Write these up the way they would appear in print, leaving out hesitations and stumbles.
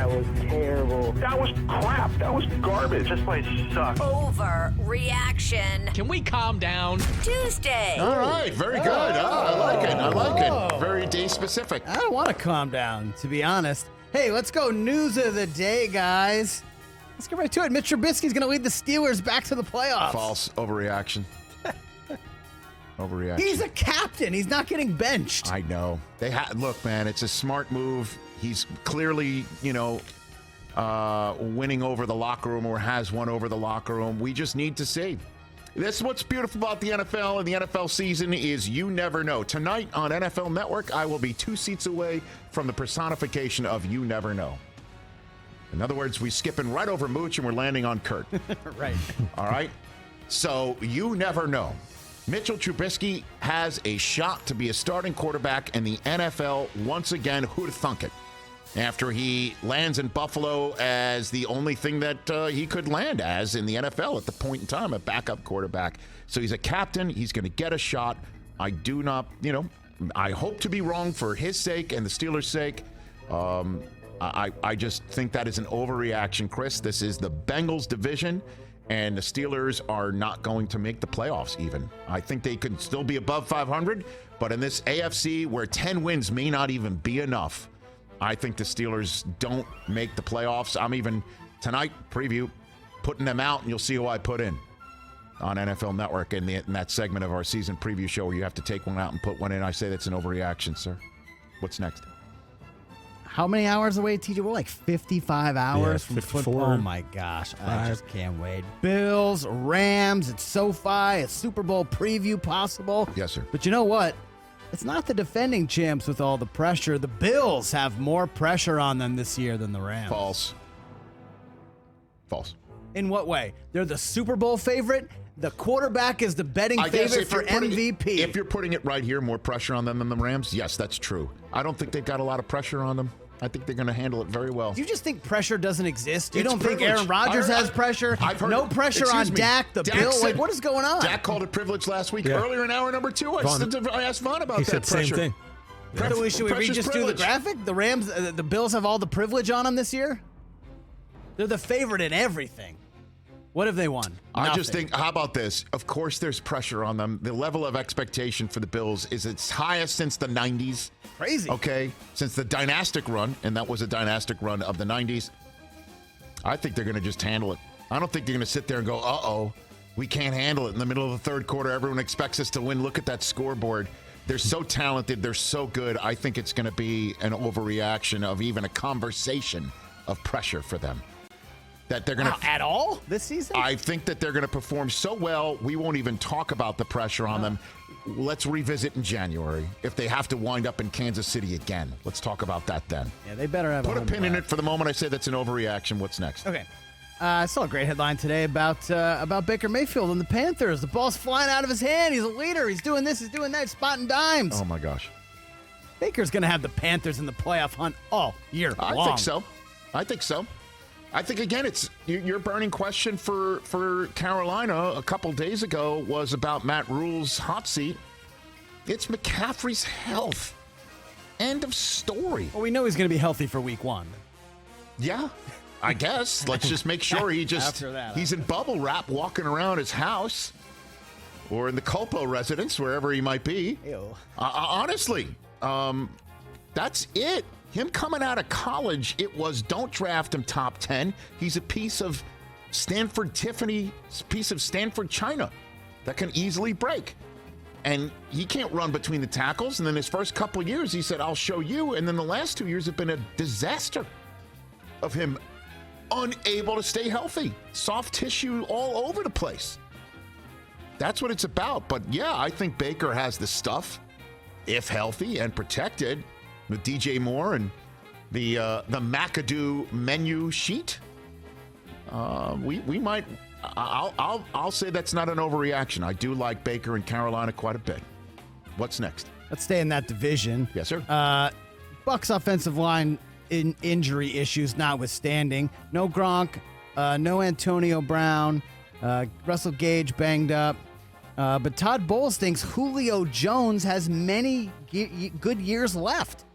That was terrible. That was crap. That was garbage. This place sucks. Overreaction Can we calm down? Tuesday. All right, very good. I like it. I like it. Very day specific. I don't want to calm down, to be honest. Hey, let's go news of the day, guys. Let's get right to it. Mitch Trubisky's going to lead the Steelers back to the playoffs. False. Overreaction. Overreaction. He's a captain. He's not getting benched. I know. Look, man, it's a smart move. He's clearly, winning over the locker room or has won over the locker room. We just need to see. That's what's beautiful about the NFL and the NFL season is you never know. Tonight on NFL Network, I will be 2 seats away from the personification of you never know. In other words, we're skipping right over Mooch and we're landing on Kurt. Right. All right? So you never know. Mitchell Trubisky has a shot to be a starting quarterback in the NFL once again. Who'd have thunk it? After he lands in Buffalo as the only thing that he could land as in the NFL at the point in time, a backup quarterback. So he's a captain. He's going to get a shot. I do not, I hope to be wrong for his sake and the Steelers' sake. I just think that is an overreaction, Chris. This is the Bengals division, and the Steelers are not going to make the playoffs even. I think they could still be above 500, but in this AFC where 10 wins may not even be enough, I think the Steelers don't make the playoffs. I'm even, tonight, preview, putting them out, and you'll see who I put in on NFL Network in that segment of our season preview show where you have to take one out and put one in. I say that's an overreaction, sir. What's next? How many hours away, TJ? We're like 55 hours from 54. football. Oh, my gosh. I just can't wait. Bills, Rams, it's SoFi, a Super Bowl preview possible. Yes, sir. But you know what? It's not the defending champs with all the pressure. The Bills have more pressure on them this year than the Rams. False. False. In what way? They're the Super Bowl favorite. The quarterback is the betting favorite for MVP. If you're putting it right here, more pressure on them than the Rams, yes, that's true. I don't think they've got a lot of pressure on them. I think they're going to handle it very well. Do you just think pressure doesn't exist? You It's don't think privilege. Aaron Rodgers has pressure? I've heard No pressure on Dak, the Dak Bills? said- Like, what is going on? Dak called it privilege last week. Yeah. Earlier in hour number 2, I asked Vaughn about He that said pressure. same thing. Should we Pressure's just do the privilege. graphic? The Rams, the Bills have all the privilege on them this year? They're the favorite in everything. What have they won? I just Nothing. think, how about this? Of course there's pressure on them. The level of expectation for the Bills is its highest since the 90s. Crazy. Okay? Since the dynastic run, and that was a dynastic run of the 90s. I think they're going to just handle it. I don't think they're going to sit there and go, uh-oh, we can't handle it. In the middle of the third quarter, everyone expects us to win. Look at that scoreboard. They're so talented. They're so good. I think it's going to be an overreaction of even a conversation of pressure for them. That they're going to At all this season? I think that they're going to perform so well, we won't even talk about the pressure on them. Let's revisit in January if they have to wind up in Kansas City again. Let's talk about that then. Yeah, they better have Put a home pin in playoff. it for the moment. I say that's an overreaction. What's next? Okay. I saw a great headline today about Baker Mayfield and the Panthers. The ball's flying out of his hand. He's a leader. He's doing this. He's doing that. He's spotting dimes. Oh, my gosh. Baker's going to have the Panthers in the playoff hunt all year long. I think so. I think, again, it's your burning question for Carolina a couple days ago was about Matt Rule's hot seat. It's McCaffrey's health. End of story. Well, we know he's going to be healthy for week 1. Yeah, I guess. Let's just make sure After that, he's in bubble wrap walking around his house or in the Culpo residence, wherever he might be. Ew. Honestly, that's it. Him coming out of college, it was don't draft him top 10. He's a piece of Stanford China that can easily break. And he can't run between the tackles. And then his first couple of years, he said, I'll show you. And then the last 2 years have been a disaster of him unable to stay healthy. Soft tissue all over the place. That's what it's about. But yeah, I think Baker has the stuff, if healthy and protected, with DJ Moore and the McAdoo menu sheet. We might. I'll say that's not an overreaction. I do like Baker in Carolina quite a bit. What's next? Let's stay in that division. Yes, sir. Bucs offensive line injury issues notwithstanding. No Gronk, no Antonio Brown, Russell Gage banged up. But Todd Bowles thinks Julio Jones has many good years left.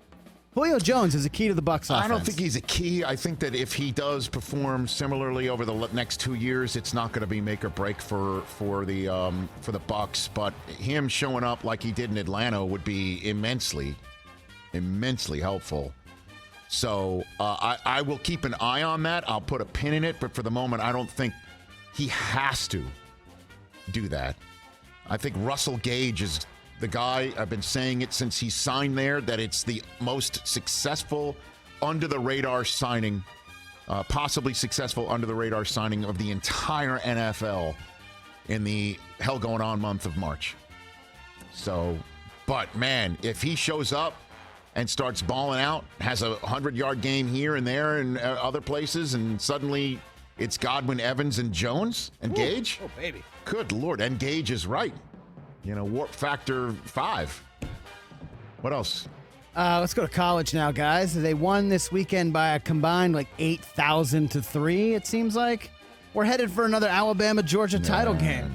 Julio Jones is a key to the Bucs offense. I don't think he's a key. I think that if he does perform similarly over the next 2 years, it's not going to be make or break for the Bucs. But him showing up like he did in Atlanta would be immensely helpful. So I will keep an eye on that. I'll put a pin in it. But for the moment, I don't think he has to do that. I think Russell Gage is the guy. I've been saying it since he signed there, that it's the most successful under-the-radar signing, possibly successful under-the-radar signing of the entire NFL in the hell-going-on month of March. So, but man, if he shows up and starts balling out, has a 100-yard game here and there and other places, and suddenly it's Godwin, Evans, and Jones and Gage. Oh, baby. Good Lord. And Gage is right. Warp factor 5. What else? Let's go to college now, guys. They won this weekend by a combined 8,000 to 3, it seems like. We're headed for another Alabama-Georgia title game.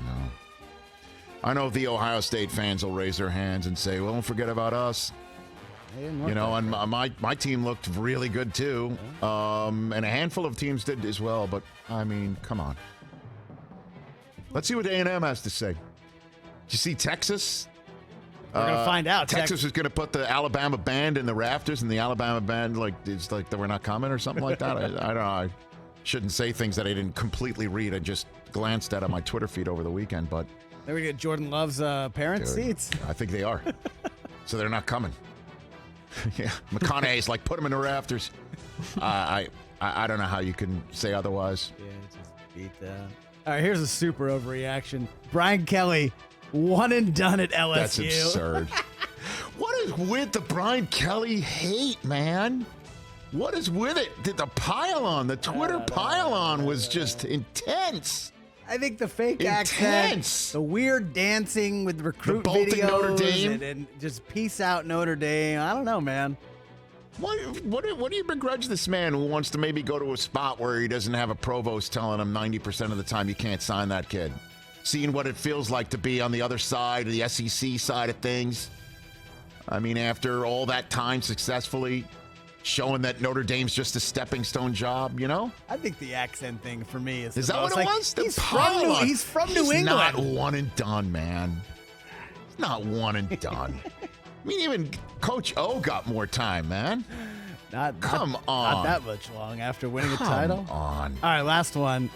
I know the Ohio State fans will raise their hands and say, well, don't forget about us. And my team looked really good too. And a handful of teams did as well. But, I mean, come on. Let's see what A&M has to say. Did you see Texas? We're going to find out. Texas is going to put the Alabama band in the rafters, and the Alabama band, it's like that we're not coming or something like that. I don't know. I shouldn't say things that I didn't completely read. I just glanced at on my Twitter feed over the weekend. But they're going to get Jordan Love's parent seats. I think they are. So they're not coming. Yeah, McConaughey's like, put them in the rafters. I don't know how you can say otherwise. Yeah, just beat that. All right, here's a super overreaction. Brian Kelly, one and done at LSU. That's absurd. What is with the Brian Kelly hate, man? What is with it? The pile-on, the Twitter pile-on was just intense. I think the fake accent, the weird dancing with recruit videos, Notre Dame. And just peace out Notre Dame. I don't know, man. What do you begrudge this man who wants to maybe go to a spot where he doesn't have a provost telling him 90% of the time you can't sign that kid? Seeing what it feels like to be on the other side, the SEC side of things. I mean, after all that time successfully showing that Notre Dame's just a stepping stone job, I think the accent thing for me is that what it was? He's from New England. He's not one and done, man. He's not one and done. I mean, even Coach O got more time, man. Come on. Not that much long after winning a title. Come on. All right, last one.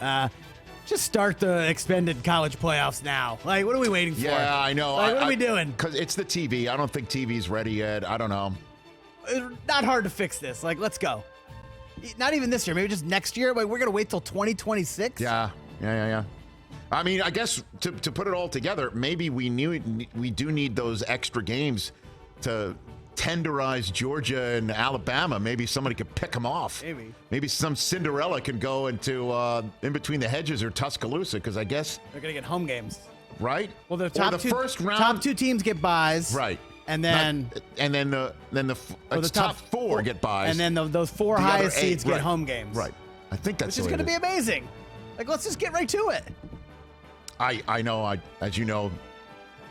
Just start the expanded college playoffs now. What are we waiting for? Yeah, I know. What are we doing? Because it's the TV. I don't think TV's ready yet. I don't know. Not hard to fix this. Let's go. Not even this year. Maybe just next year. We're going to wait till 2026? Yeah. I mean, I guess to put it all together, maybe we do need those extra games to tenderize Georgia and Alabama. Maybe somebody could pick them off. Maybe some Cinderella can go into in between the hedges or Tuscaloosa, because I guess they're going to get home games. Right? Well, the first round, top 2 teams get byes. Right. And then the top 4 get byes. And then those 4 highest seeds get home games. Right. I think that's which is going to be amazing. Let's just get right to it. I know, as you know,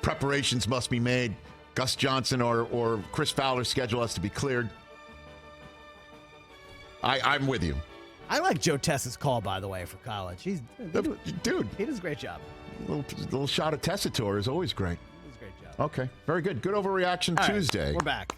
preparations must be made. Gus Johnson or Chris Fowler's schedule has to be cleared. I'm with you. I like Joe Tessa's call, by the way, for college. He does a great job. A little shot of Tessitore is always great. He does a great job. Okay, very good. Good Overreaction Tuesday. We're back.